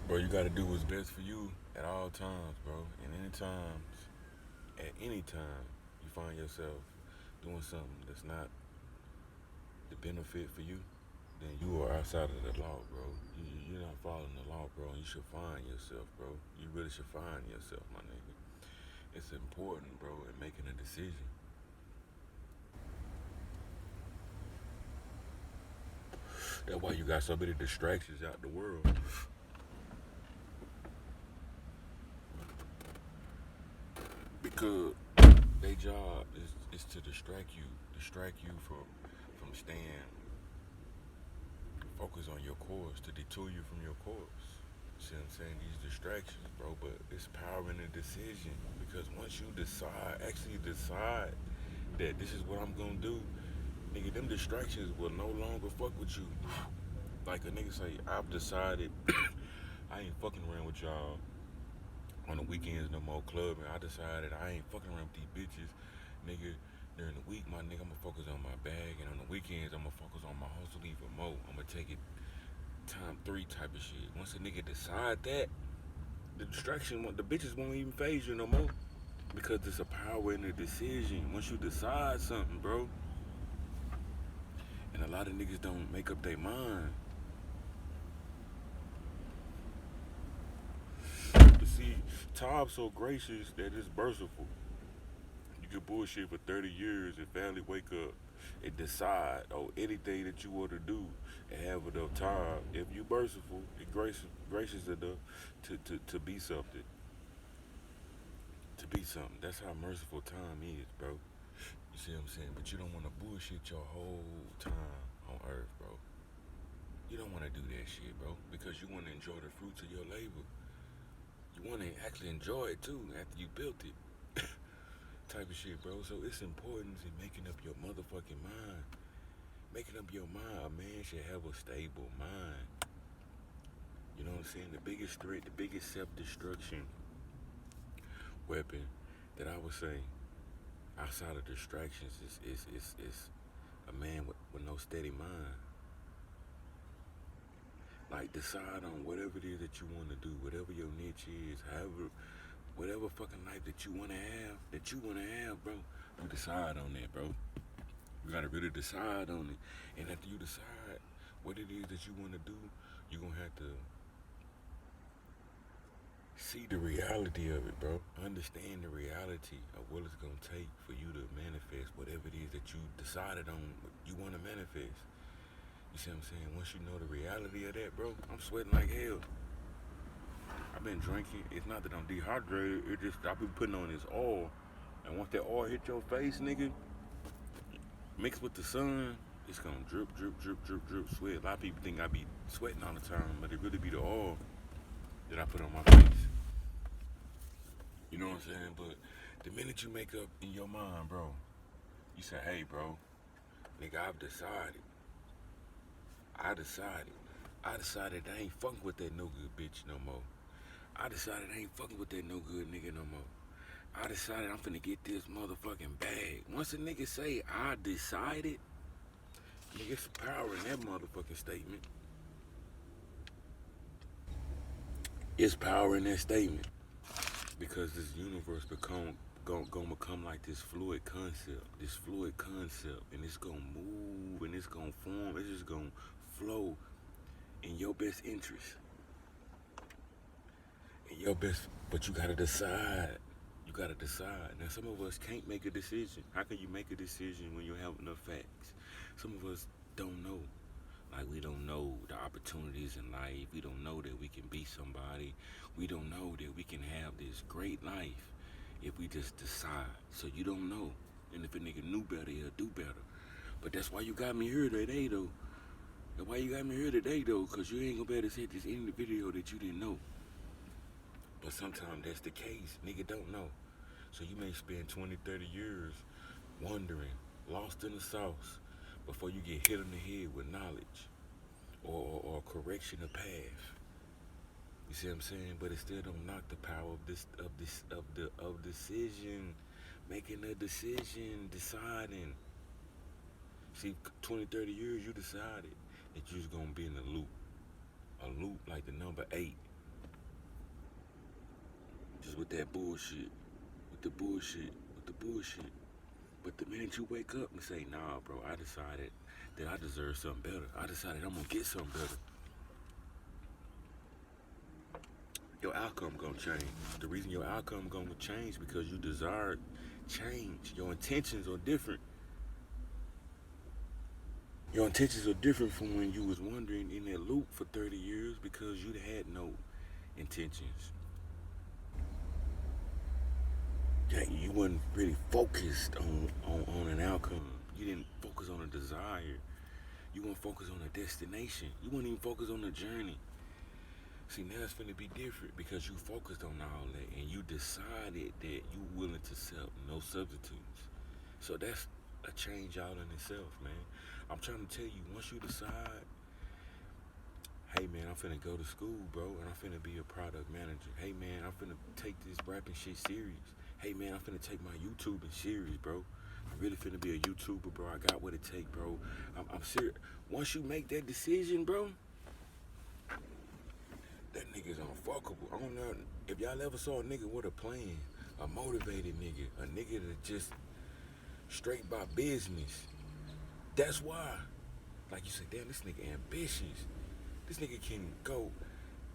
Bro, you gotta do what's best for you at all times, bro. And at any time, you find yourself doing something that's not the benefit for you, then you are outside of the law, bro. You're not following the law, bro. You should find yourself, bro. You really should find yourself, my nigga. It's important, bro, in making a decision. That's why you got so many distractions out the world. Because their job is to distract you from staying focused on your course, to detour you from your course. See what I'm saying? These distractions, bro, but it's power in the decision. Because once you actually decide that this is what I'm gonna do, nigga, them distractions will no longer fuck with you. Like a nigga say, I've decided I ain't fucking around with y'all on the weekends no more clubbing. I decided I ain't fucking around with these bitches, nigga. During the week, my nigga, I'ma focus on my bag, and on the weekends, I'ma focus on my hustle even more. I'ma take it time three type of shit. Once a nigga decide that, the distraction, the bitches won't even phase you no more because there's a power in the decision. Once you decide something, bro, and a lot of niggas don't make up their mind. But see, Tom's so gracious that it's merciful. You can bullshit for 30 years and finally wake up and decide on anything that you want to do and have enough time. If you merciful and gracious enough to be something. To be something. That's how merciful time is, bro. You see what I'm saying? But you don't want to bullshit your whole time on earth, bro. You don't want to do that shit, bro. Because you want to enjoy the fruits of your labor. You want to actually enjoy it too after you built it. Type of shit, bro. So it's important in making up your motherfucking mind. Making up your mind, a man should have a stable mind. You know what I'm saying? The biggest threat, the biggest self-destruction weapon that I would say outside of distractions is a man with no steady mind. Like decide on whatever it is that you want to do, whatever your niche is, however, whatever fucking life that you wanna have, bro. You decide on that, bro. You gotta really decide on it. And after you decide what it is that you wanna do, you're gonna have to see the reality of it, bro. Understand the reality of what it's gonna take for you to manifest whatever it is that you decided on you wanna manifest. You see what I'm saying? Once you know the reality of that, bro, I'm sweating like hell. I've been drinking. It's not that I'm dehydrated. It just I've been putting on this oil, and once that oil hit your face, nigga, mixed with the sun, it's gonna drip, drip, drip, drip, drip, sweat. A lot of people think I be sweating all the time, but it really be the oil that I put on my face. You know what I'm saying? But the minute you make up in your mind, bro, you say, hey, bro, nigga, I've decided. I decided. I decided I ain't fucking with that no good bitch no more. I decided I ain't fucking with that no good nigga no more. I decided I'm finna get this motherfucking bag. Once a nigga say I decided, nigga, it's power in that motherfucking statement. It's power in that statement. Because this universe gonna become like this fluid concept. This fluid concept. And it's gonna move and it's gonna form. It's just gonna flow in your best interest. In your best, but you gotta decide. You gotta decide. Now, some of us can't make a decision. How can you make a decision when you have enough facts? Some of us don't know. Like, we don't know the opportunities in life. We don't know that we can be somebody. We don't know that we can have this great life if we just decide. So you don't know. And if a nigga knew better, he'll do better. But that's why you got me here today, though. That's why you got me here today, though, because you ain't gonna be able to say this in the video that you didn't know. But sometimes that's the case. Nigga don't know. So you may spend 20, 30 years wondering, lost in the sauce, before you get hit on the head with knowledge or correction of path. You see what I'm saying? But it still don't knock the power of decision, making a decision, deciding. See, 20, 30 years you decided that you was gonna be in a loop like the number 8. excuses with that bullshit, with the bullshit, with the bullshit. But the minute you wake up and say, nah, bro, I decided that I deserve something better. I decided I'm gonna get something better. Your outcome gonna change. The reason your outcome gonna change because you desire change. Your intentions are different. Your intentions are different from when you was wandering in that loop for 30 years because you had no intentions. Yeah, you wasn't really focused on an outcome. You didn't focus on a desire. You weren't focused on a destination. You weren't even focused on the journey. See, now it's finna be different because you focused on all that and you decided that you willing to accept no substitutes. So that's a change all in itself, man. I'm trying to tell you, once you decide, hey man, I'm finna go to school, bro, and I'm finna be a product manager. Hey man, I'm finna take this rapping shit serious. Hey man, I'm finna take my YouTubing serious, bro. I'm really finna be a YouTuber, bro. I got what it take, bro. I'm serious. Once you make that decision, bro, that nigga's unfuckable. I don't know if y'all ever saw a nigga with a plan, a motivated nigga, a nigga that just straight by business. That's why. Like you said, damn, this nigga ambitious. This nigga can go.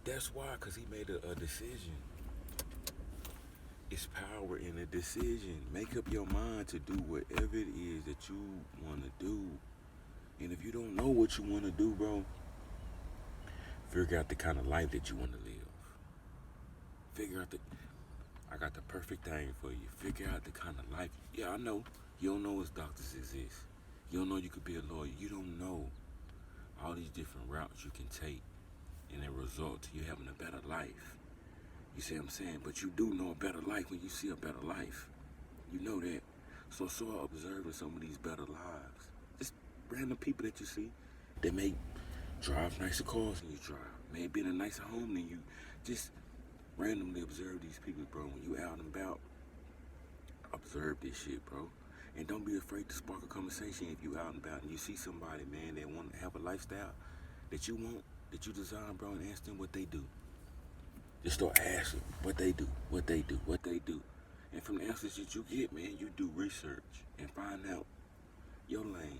That's why, because he made a decision. It's power in a decision. Make up your mind to do whatever it is that you want to do. And if you don't know what you want to do, bro, figure out the kind of life that you want to live. Figure out I got the perfect thing for you. Figure out the kind of life. Yeah, I know. You don't know if doctors exist. You don't know you could be a lawyer. You don't know all these different routes you can take and it result to you having a better life. You see what I'm saying? But you do know a better life when you see a better life. You know that. So start observing some of these better lives. Just random people that you see that may drive nicer cars than you drive. May be in a nicer home than you. Just randomly observe these people, bro. When you out and about, observe this shit, bro. And don't be afraid to spark a conversation if you out and about and you see somebody, man, that want to have a lifestyle that you want, that you design, bro, and ask them what they do. Just start asking what they do, what they do, what they do. And from the answers that you get, man, you do research and find out your lane.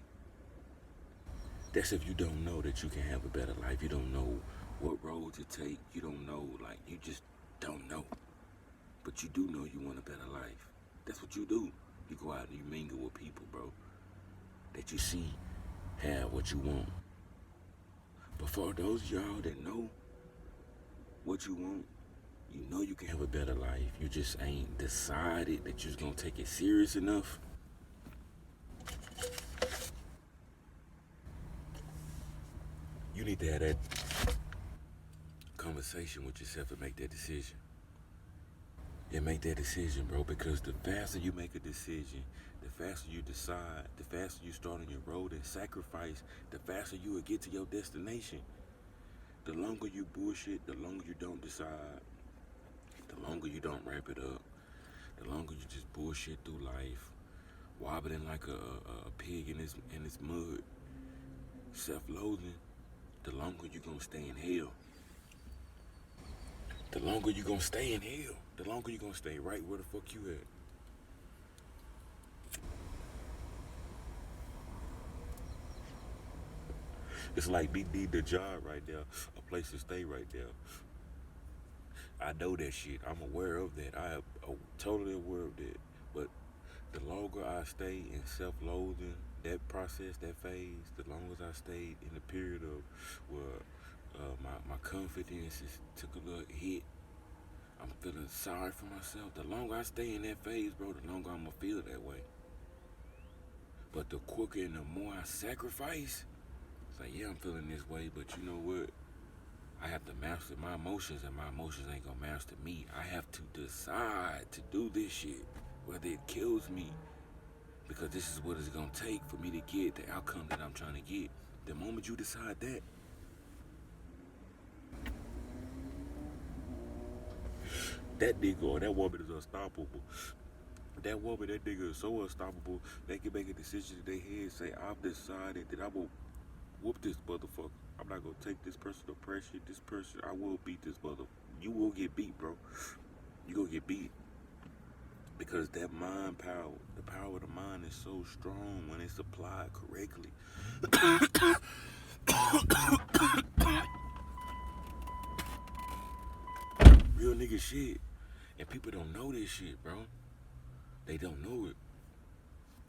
That's if you don't know that you can have a better life. You don't know what road to take. You don't know, like, you just don't know. But you do know you want a better life. That's what you do. You go out and you mingle with people, bro, that you see have what you want. But for those of y'all that know what you want, you know you can have a better life. You just ain't decided that you're gonna take it serious enough. You need to have that conversation with yourself and make that decision. And make that decision, bro, because the faster you make a decision, the faster you decide, the faster you start on your road and sacrifice, the faster you will get to your destination. The longer you bullshit, the longer you don't decide, the longer you don't wrap it up, the longer you just bullshit through life, wobbling like a pig in its mud, self-loathing, the longer you gonna stay in hell. The longer you gonna stay in hell, the longer you gonna stay right where the fuck you at. It's like we need the job right there, a place to stay right there. I know that shit. I'm aware of that. I am totally aware of that. But the longer I stay in self-loathing, that process, that phase, the longer I stayed in the period of where my confidence took a little hit. I'm feeling sorry for myself. The longer I stay in that phase, bro, the longer I'm going to feel that way. But the quicker and the more I sacrifice, it's like, yeah, I'm feeling this way, but you know what? I have to master my emotions, and my emotions ain't gonna master me. I have to decide to do this shit, whether it kills me, because this is what it's gonna take for me to get the outcome that I'm trying to get. The moment you decide that nigga or that woman is unstoppable. That woman, that nigga is so unstoppable, they can make a decision in their head, say, I've decided that I will whoop this motherfucker. I'm not gonna take this personal pressure. This person, I will beat this motherfucker. You will get beat, bro. you gonna get beat. Because that mind power, the power of the mind is so strong when it's applied correctly. Real nigga shit. And people don't know this shit, bro. They don't know it.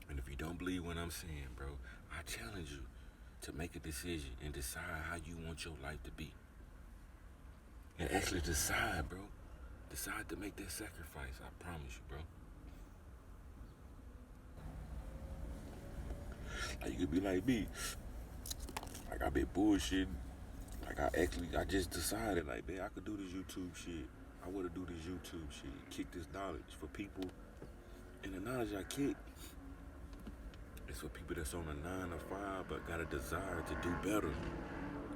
And if you don't believe what I'm saying, bro, I challenge you to make a decision and decide how you want your life to be. And actually decide, bro. Decide to make that sacrifice. I promise you, bro. Like, you could be like me. Like, I been bullshitting. Like, I just decided, like, man, I could do this YouTube shit. I want to do this YouTube shit. Kick this knowledge for people. And the knowledge I kick is for people that's on a 9 to 5 but got a desire to do better.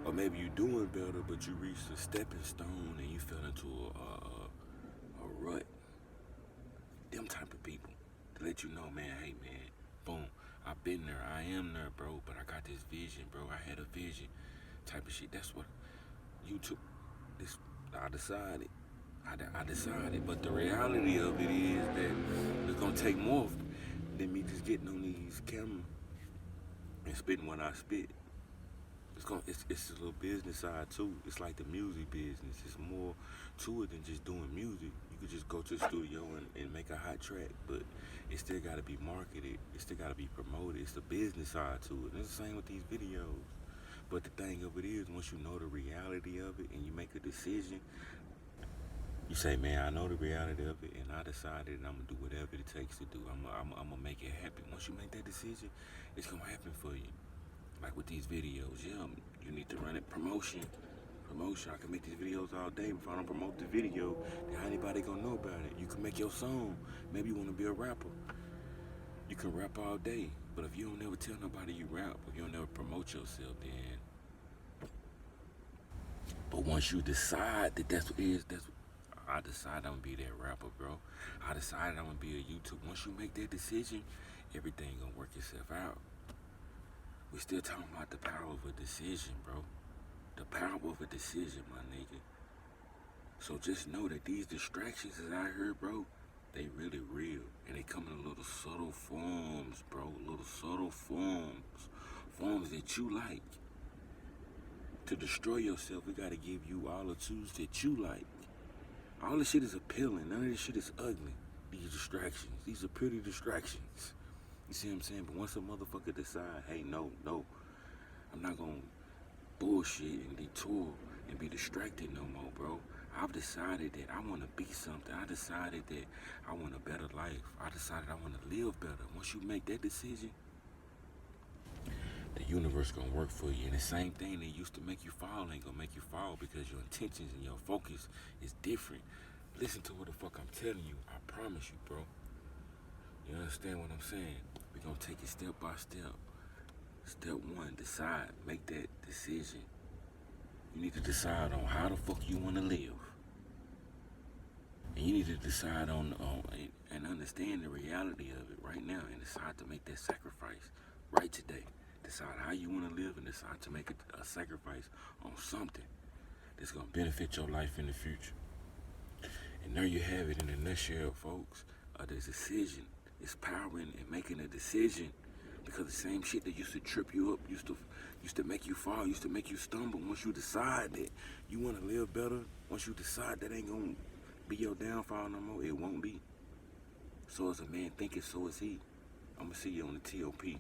Or maybe you doing better, but you reached a stepping stone and you fell into a rut. Them type of people to let you know, man, hey, man, boom, I've been there. I am there, bro, but I got this vision, bro. I had a vision type of shit. That's what YouTube, I decided. I decided, but the reality of it is that it's gonna take more than me just getting on these cameras and spitting what I spit. It's a little business side too. It's like the music business. It's more to it than just doing music. You could just go to the studio and make a hot track, but it still gotta be marketed. It still gotta be promoted. It's the business side to it. And it's the same with these videos. But the thing of it is, once you know the reality of it and you make a decision, you say, man, I know the reality of it, and I decided I'm gonna do whatever it takes to do. I'm gonna make it happen. Once you make that decision, it's gonna happen for you. Like with these videos, yeah, you need to run it. Promotion. I can make these videos all day. If I don't promote the video, then how anybody gonna know about it? You can make your song. Maybe you wanna be a rapper. You can rap all day, but if you don't never tell nobody you rap, if you don't never promote yourself, then. But once you decide that that's what it is, I decided I'm gonna be that rapper, bro. I decided I'm gonna be a YouTuber. Once you make that decision, everything gonna work itself out. We still talking about the power of a decision, bro. The power of a decision, my nigga. So just know that these distractions that I heard, bro, they really real. And they come in little subtle forms, bro. Little subtle forms. Forms that you like. To destroy yourself, we gotta give you all the tools that you like. All this shit is appealing. None of this shit is ugly. These distractions. These are pretty distractions. You see what I'm saying? But once a motherfucker decide, hey, no, I'm not gonna bullshit and detour and be distracted no more, bro. I've decided that I wanna be something. I decided that I want a better life. I decided I wanna live better. Once you make that decision, the universe gonna work for you. And the same thing that used to make you fall ain't gonna make you fall because your intentions and your focus is different. Listen to what the fuck I'm telling you. I promise you, bro. You understand what I'm saying? We're gonna take it step by step. Step 1, decide. Make that decision. You need to decide on how the fuck you wanna live. And you need to decide on and understand the reality of it right now and decide to make that sacrifice right today. Decide how you want to live and decide to make a sacrifice on something that's going to benefit your life in the future. And there you have it in a nutshell, folks. The decision is power in making a decision, because the same shit that used to trip you up, used to make you fall, used to make you stumble. Once you decide that you want to live better, once you decide that ain't going to be your downfall no more, it won't be. So as a man thinketh, so is he. I'm going to see you on the TOP.